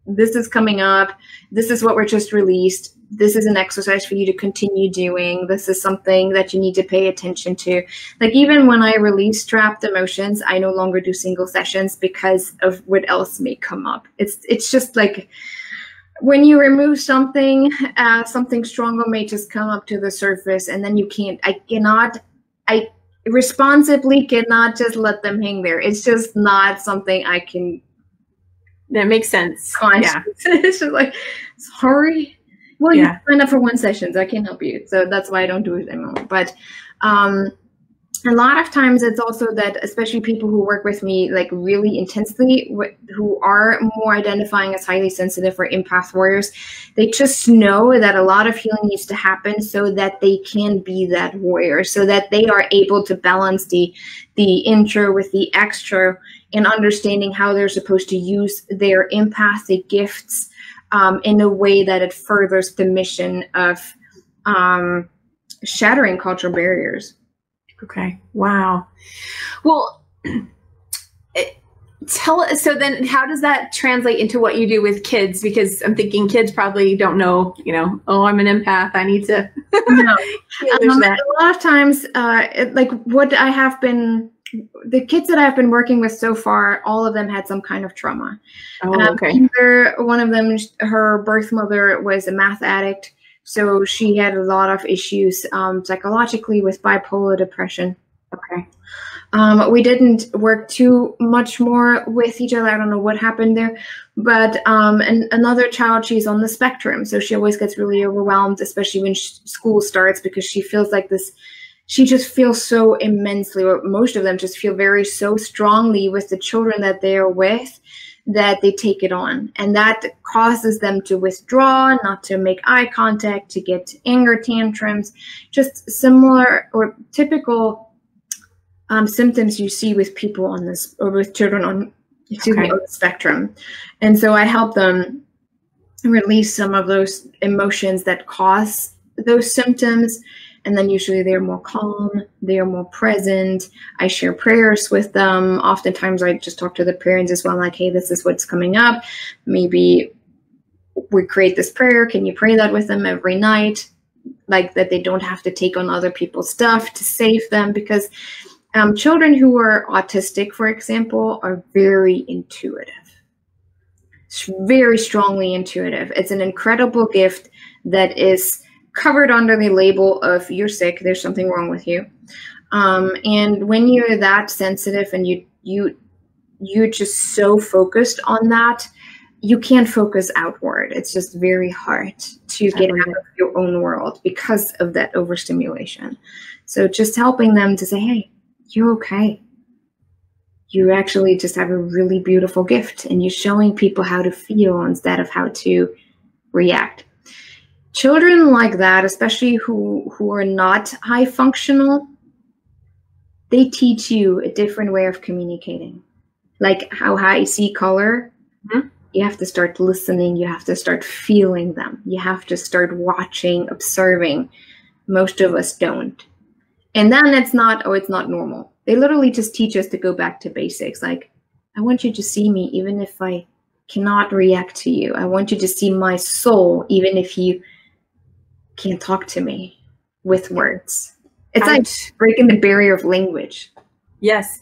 this is coming up. This is what we're just released. This is an exercise for you to continue doing. This is something that you need to pay attention to. Like, even when I release trapped emotions, I no longer do single sessions because of what else may come up. It's just like, when you remove something, something stronger may just come up to the surface, and then I responsibly cannot just let them hang there. It's just not something I can. That makes sense. Yeah. It's just like, sorry. Well, you signed up for 1 session, so I can't help you. So that's why I don't do it anymore. But a lot of times it's also that, especially people who work with me like really intensely, who are more identifying as highly sensitive or empath warriors, they just know that a lot of healing needs to happen so that they can be that warrior, so that they are able to balance the intro with the extra, and understanding how they're supposed to use their empathic gifts in a way that it furthers the mission of shattering cultural barriers. Okay. Wow. Well, so then how does that translate into what you do with kids? Because I'm thinking kids probably don't know, oh, I'm an empath, I need to. No. A lot of times, like what I have been, the kids that I've been working with so far, all of them had some kind of trauma. Oh, okay. Either one of them, her birth mother was a meth addict, so she had a lot of issues psychologically with bipolar depression. Okay. We didn't work too much more with each other. I don't know what happened there. But and another child, she's on the spectrum, so she always gets really overwhelmed, especially when school starts, because she feels like this. She just feels so immensely, or most of them just feel so strongly with the children that they are with, that they take it on. And that causes them to withdraw, not to make eye contact, to get anger tantrums, just similar or typical symptoms you see with people on this, or with children on, on the spectrum. And so I help them release some of those emotions that cause those symptoms. And then usually they're more calm, they are more present. I share prayers with them. Oftentimes I just talk to the parents as well, like, hey, this is what's coming up. Maybe we create this prayer. Can you pray that with them every night? Like, that they don't have to take on other people's stuff to save them. Because children who are autistic, for example, are very intuitive. It's very strongly intuitive. It's an incredible gift that is covered under the label of you're sick, there's something wrong with you. And when you're that sensitive and you're just so focused on that, you can't focus outward. It's just very hard to get out of your own world because of that overstimulation. So just helping them to say, hey, you're okay. You actually just have a really beautiful gift, and you're showing people how to feel instead of how to react. Children like that, especially who are not high functional, they teach you a different way of communicating. like how I see color. Mm-hmm. You have to start listening. You have to start feeling them. You have to start watching, observing. Most of us don't. And then it's not normal. They literally just teach us to go back to basics. Like, I want you to see me even if I cannot react to you. I want you to see my soul even if you can't talk to me with words. It's like breaking the barrier of language. Yes,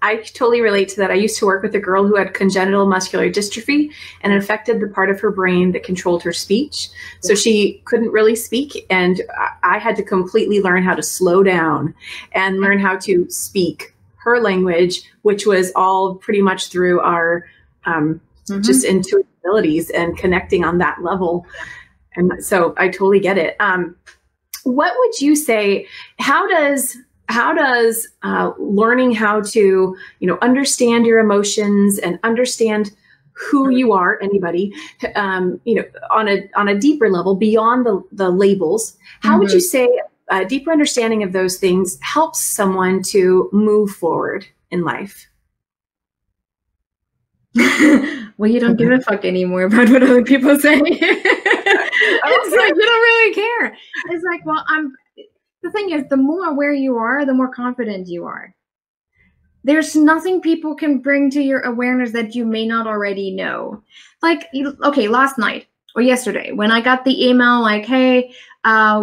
I totally relate to that. I used to work with a girl who had congenital muscular dystrophy, and it affected the part of her brain that controlled her speech. So she couldn't really speak, and I had to completely learn how to slow down and learn how to speak her language, which was all pretty much through our just intuitive abilities and connecting on that level. And so I totally get it. What would you say, how does learning how to, understand your emotions and understand who you are, anybody, on a deeper level beyond the labels, how would you say a deeper understanding of those things helps someone to move forward in life? Well, you don't give a fuck anymore about what other people say. It's like, you don't really care. It's like, well, the thing is, the more aware you are, the more confident you are. There's nothing people can bring to your awareness that you may not already know. Like, okay, last night or yesterday, when I got the email like, hey,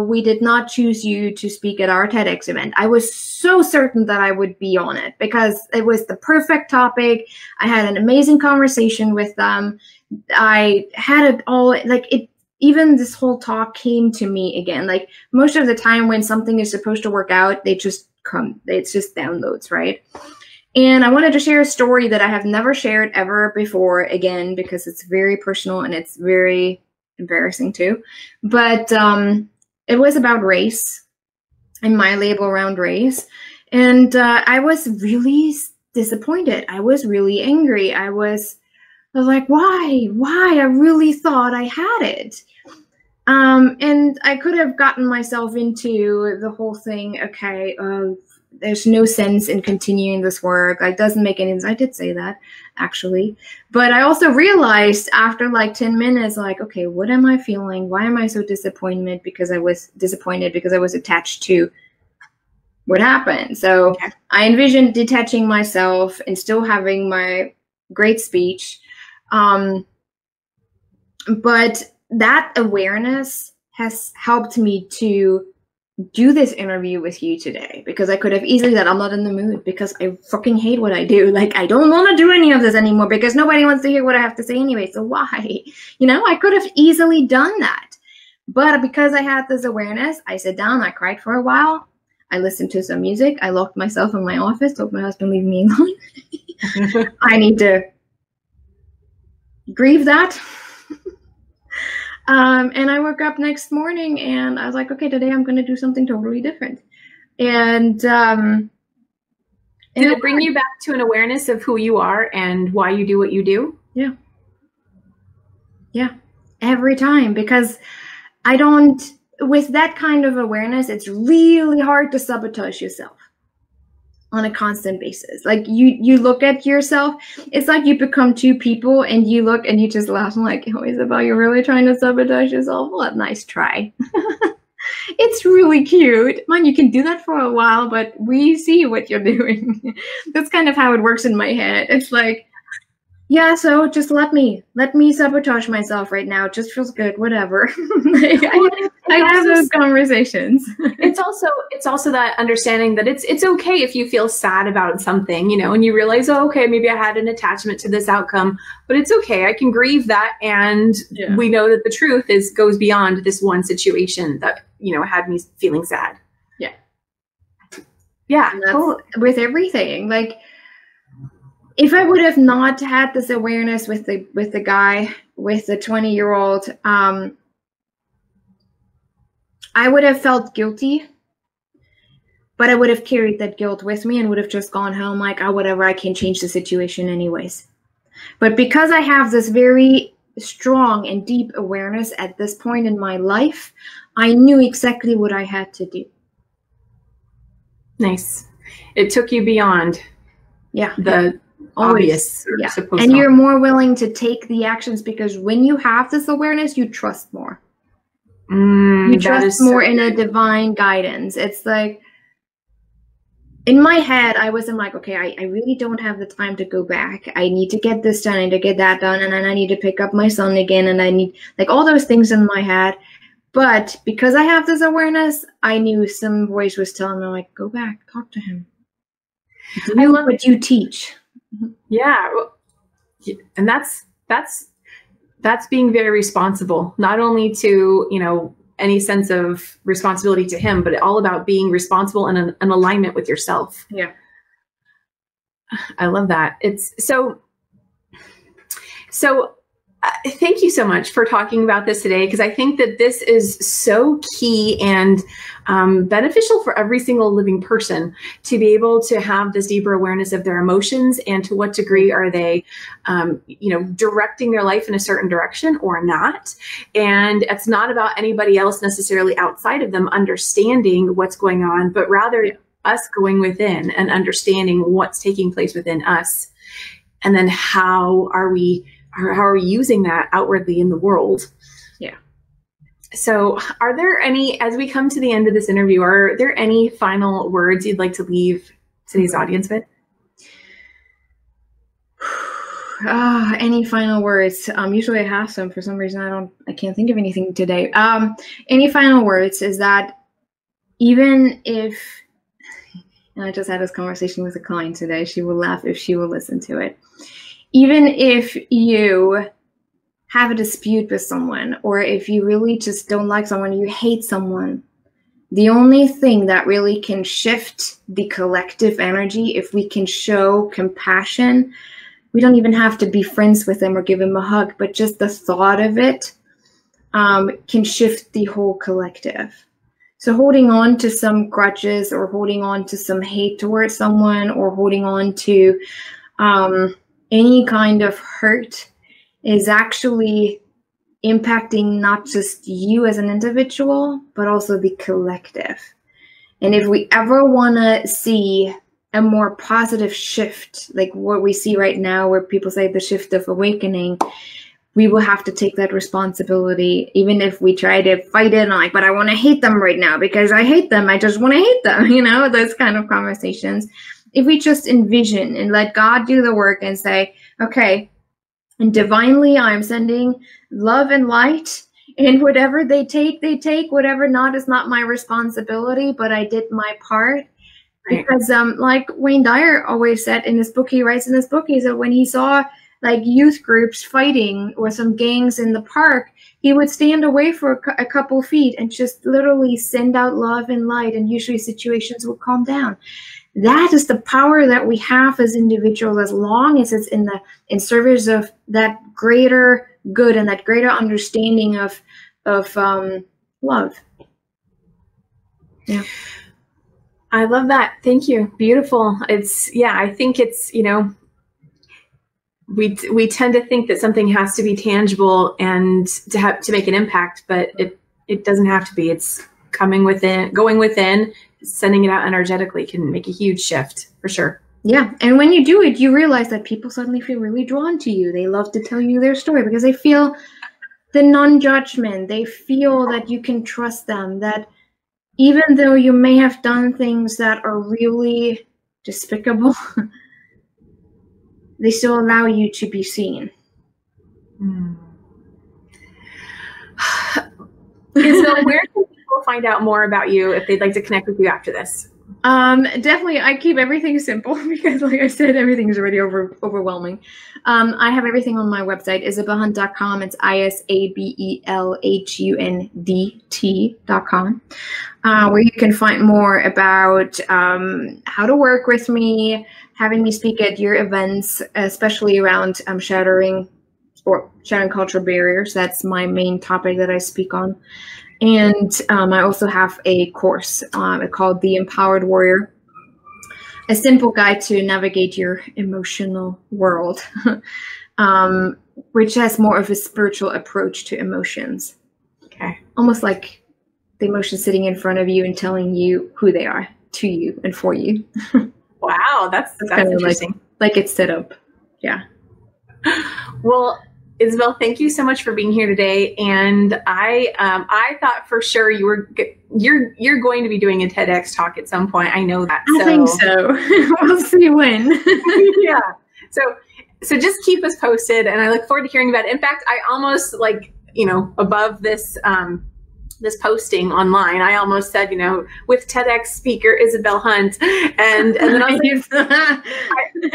we did not choose you to speak at our TEDx event, I was so certain that I would be on it because it was the perfect topic. I had an amazing conversation with them. I had it all, even this whole talk came to me again. Like, most of the time when something is supposed to work out, they just come. It's just downloads, right? And I wanted to share a story that I have never shared ever before again, because it's very personal and it's very embarrassing too. But it was about race and my label around race. And I was really disappointed. I was really angry. I was like, why? I really thought I had it. And I could have gotten myself into the whole thing, okay, there's no sense in continuing this work. Like, doesn't make any sense. I did say that, actually. But I also realized after like 10 minutes, like, okay, what am I feeling? Why am I so disappointed? Because I was attached to what happened. So I envisioned detaching myself and still having my great speech. But that awareness has helped me to do this interview with you today, because I could have easily said, I'm not in the mood because I fucking hate what I do. Like, I don't want to do any of this anymore because nobody wants to hear what I have to say anyway. So why? I could have easily done that. But because I had this awareness, I sat down, I cried for a while. I listened to some music. I locked myself in my office, told my husband, leave me alone. I need to grieve that. And I woke up next morning and I was like, okay, today I'm going to do something totally different. And did it bring you back to an awareness of who you are and why you do what you do? Yeah. Yeah. Every time, because with that kind of awareness, it's really hard to sabotage yourself on a constant basis. Like, you look at yourself, it's like you become two people and you look and you just laugh. I'm like, oh, Isabel, you're really trying to sabotage yourself? Well, nice try. It's really cute. Man, you can do that for a while, but we see what you're doing. That's kind of how it works in my head. It's like, yeah, so just let me sabotage myself right now. It just feels good, whatever. I have those conversations. It's also that understanding that it's okay if you feel sad about something, and you realize, oh, okay, maybe I had an attachment to this outcome, but it's okay. I can grieve that, and we know that the truth goes beyond this one situation that had me feeling sad. Yeah, yeah, totally. With everything, like, if I would have not had this awareness with the guy, with the 20-year-old, I would have felt guilty, but I would have carried that guilt with me and would have just gone home like, oh, whatever, I can change the situation anyways. But because I have this very strong and deep awareness at this point in my life, I knew exactly what I had to do. Nice. It took you beyond obvious. Yeah. And you're more willing to take the actions because when you have this awareness, you trust more. You trust more in a divine guidance. It's like, in my head, I wasn't like, okay, I really don't have the time to go back. I need to get this done. I need to get that done. And then I need to pick up my son again. And I need like all those things in my head. But because I have this awareness, I knew some voice was telling me, like, go back, talk to him. I love what you teach. Yeah. And that's being very responsible, not only to, you know, any sense of responsibility to him, but all about being responsible and an alignment with yourself. Yeah. I love that. It's so thank you so much for talking about this today, because I think that this is so key and beneficial for every single living person to be able to have this deeper awareness of their emotions and to what degree are they, you know, directing their life in a certain direction or not. And it's not about anybody else necessarily outside of them understanding what's going on, but rather us going within and understanding what's taking place within us. And then how are we using that outwardly in the world? Yeah. So are there any, as we come to the end of this interview, are there any final words you'd like to leave today's audience with? Any final words? Usually I have some. For some reason I can't think of anything today. Any final words is that even if, and I just had this conversation with a client today, she will laugh if she will listen to it. Even if you have a dispute with someone, or if you really just don't like someone, you hate someone, the only thing that really can shift the collective energy, if we can show compassion, we don't even have to be friends with them or give them a hug, but just the thought of it can shift the whole collective. So holding on to some grudges or holding on to some hate towards someone or holding on to any kind of hurt is actually impacting not just you as an individual, but also the collective. And if we ever want to see a more positive shift, like what we see right now, where people say the shift of awakening, we will have to take that responsibility, even if we try to fight it. Like, but I want to hate them right now because I hate them. I just want to hate them, you know, those kind of conversations. If we just envision and let God do the work and say, okay, and divinely I'm sending love and light, and whatever they take, whatever not is not my responsibility, but I did my part. Right. Because like Wayne Dyer always said in his book, he writes in his book, he said when he saw like youth groups fighting or some gangs in the park, he would stand away for a couple feet and just literally send out love and light, and usually situations would calm down. That is the power that we have as individuals, as long as it's in service of that greater good and that greater understanding of love. Yeah. I love that. Thank you. Beautiful. It's, yeah, I think it's, you know, we tend to think that something has to be tangible and to make an impact, but it doesn't have to be. It's coming within, going within, sending it out energetically can make a huge shift for sure. Yeah. And when you do it, you realize that people suddenly feel really drawn to you. They love to tell you their story because they feel the non-judgment. They feel that you can trust them, that even though you may have done things that are really despicable, they still allow you to be seen. Isabel, where can people find out more about you if they'd like to connect with you after this? Definitely, I keep everything simple because, like I said, everything is already overwhelming. I have everything on my website, isabelhundt.com. It's ISABELHUNDT.com, where you can find more about how to work with me, having me speak at your events, especially around shattering cultural barriers. That's my main topic that I speak on. And I also have a course called The Empowered Warrior, a simple guide to navigate your emotional world, which has more of a spiritual approach to emotions. Okay. Almost like the emotions sitting in front of you and telling you who they are to you and for you. Wow, that's interesting. like it's set up. Yeah. Well, Isabel, thank you so much for being here today. And I thought for sure you're going to be doing a TEDx talk at some point. I know that. I think so. We'll see when. Yeah. So just keep us posted, and I look forward to hearing about it. In fact, I almost above this this posting online, I almost said, with TEDx speaker Isabel Hundt, and then I was like,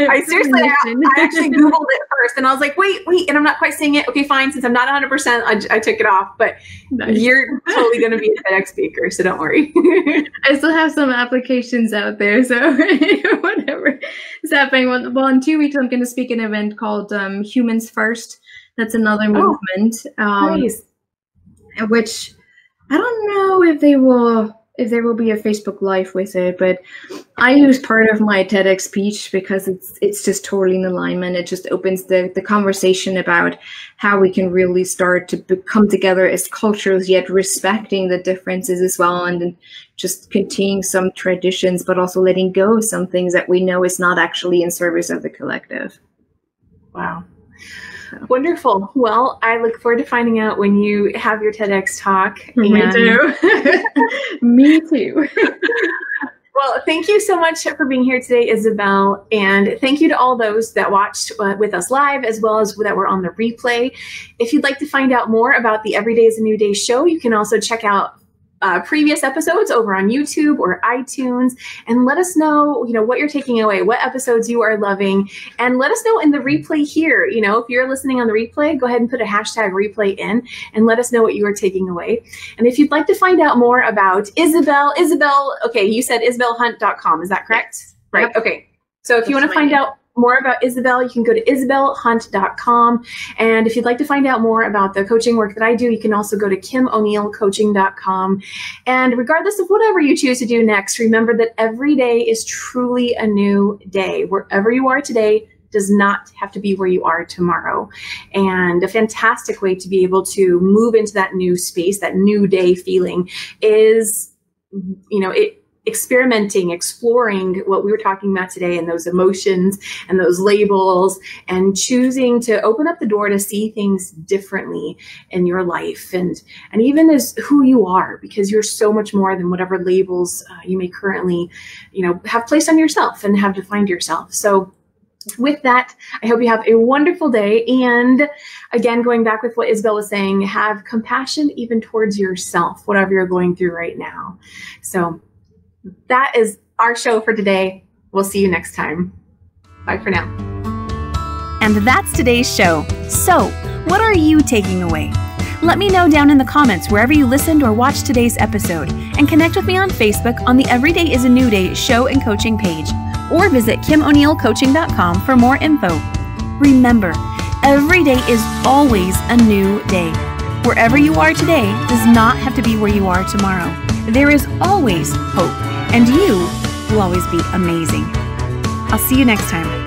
I seriously, I actually Googled it first, and I was like, wait, and I'm not quite saying it. Okay, fine. Since I'm not 100%, I took it off. But nice. You're totally going to be a TEDx speaker, so don't worry. I still have some applications out there, so whatever is happening. Well, in 2 weeks, I'm going to speak at an event called Humans First. That's another movement, nice. Which I don't know if there will be a Facebook Live with it, but I use part of my TEDx speech because it's just totally in alignment. It just opens the conversation about how we can really start to come together as cultures, yet respecting the differences as well, and then just continuing some traditions, but also letting go of some things that we know is not actually in service of the collective. Wow. Wonderful. Well, I look forward to finding out when you have your TEDx talk. Me too. Me too. Well, thank you so much for being here today, Isabel. And thank you to all those that watched with us live, as well as that were on the replay. If you'd like to find out more about the Every Day is a New Day show, you can also check out previous episodes over on YouTube or iTunes, and let us know, what you're taking away, what episodes you are loving, and let us know in the replay here. If you're listening on the replay, go ahead and put a hashtag replay in and let us know what you are taking away. And if you'd like to find out more about Isabel, okay, you said isabelhunt.com, is that correct? Yes. Right. Yep. Okay. So if you want to find out more about Isabel, you can go to isabelhunt.com. And if you'd like to find out more about the coaching work that I do, you can also go to kimoneilcoaching.com. And regardless of whatever you choose to do next, remember that every day is truly a new day. Wherever you are today does not have to be where you are tomorrow. And a fantastic way to be able to move into that new space, that new day feeling is, experimenting, exploring what we were talking about today, and those emotions and those labels, and choosing to open up the door to see things differently in your life, and even as who you are, because you're so much more than whatever labels you may currently, have placed on yourself and have defined yourself. So with that, I hope you have a wonderful day. And again, going back with what Isabel was saying, have compassion even towards yourself, whatever you're going through right now. So that is our show for today. We'll see you next time. Bye for now. And that's today's show. So, what are you taking away? Let me know down in the comments wherever you listened or watched today's episode, and connect with me on Facebook on the Every Day is a New Day show and coaching page, or visit kimoneilcoaching.com for more info. Remember, every day is always a new day. Wherever you are today does not have to be where you are tomorrow. There is always hope, and you will always be amazing. I'll see you next time.